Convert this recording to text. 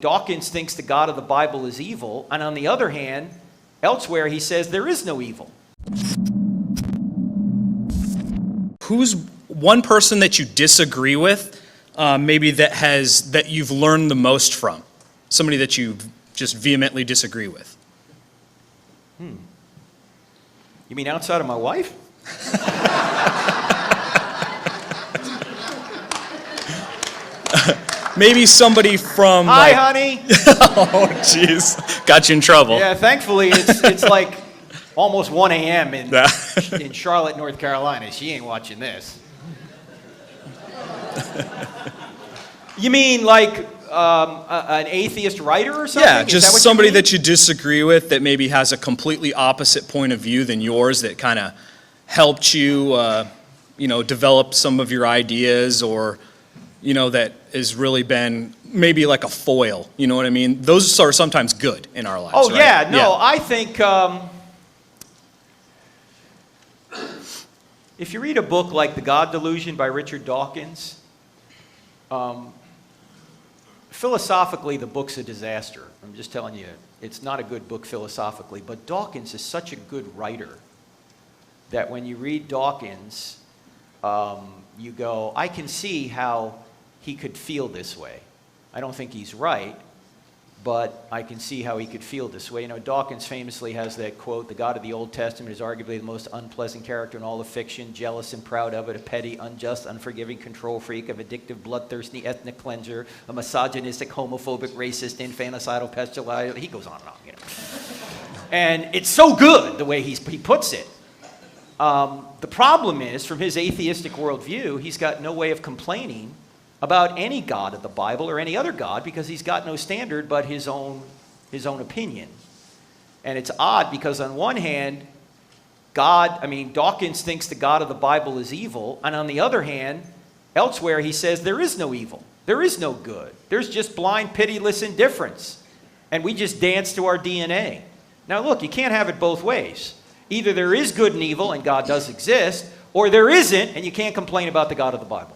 Dawkins thinks the God of the Bible is evil, and on the other hand, elsewhere he says there is no evil. Who's one person that you disagree with, maybe that you've learned the most from? Somebody that you just vehemently disagree with? You mean outside of my wife? Maybe somebody from... Hi, honey. Oh, jeez. Got you in trouble. Yeah, thankfully it's like almost 1 a.m. in Charlotte, North Carolina. She ain't watching this. You mean like an atheist writer or something? Yeah, just somebody that you disagree with that maybe has a completely opposite point of view than yours that kind of helped you, develop some of your ideas, or, that has really been maybe like a foil. You know what I mean? Those are sometimes good in our lives. Oh, right? yeah. No, I think if you read a book like The God Delusion by Richard Dawkins, philosophically, the book's a disaster. I'm just telling you, it's not a good book philosophically. But Dawkins is such a good writer that when you read Dawkins, you go, I can see how he could feel this way. I don't think he's right, but I can see how he could feel this way. Dawkins famously has that quote, "The God of the Old Testament is arguably the most unpleasant character in all of fiction, jealous and proud of it, a petty, unjust, unforgiving control freak, a vindictive, bloodthirsty ethnic cleanser, a misogynistic, homophobic, racist, infanticidal, pestilential." He goes on and on, And it's so good the way he puts it. The problem is, from his atheistic worldview, he's got no way of complaining about any God of the Bible or any other God, because he's got no standard but his own opinion. And it's odd because on one hand, Dawkins thinks the God of the Bible is evil, and on the other hand, elsewhere he says there is no evil, there is no good, there's just blind, pitiless indifference, and we just dance to our DNA. Now look, you can't have it both ways. Either there is good and evil and God does exist, or there isn't and you can't complain about the God of the Bible.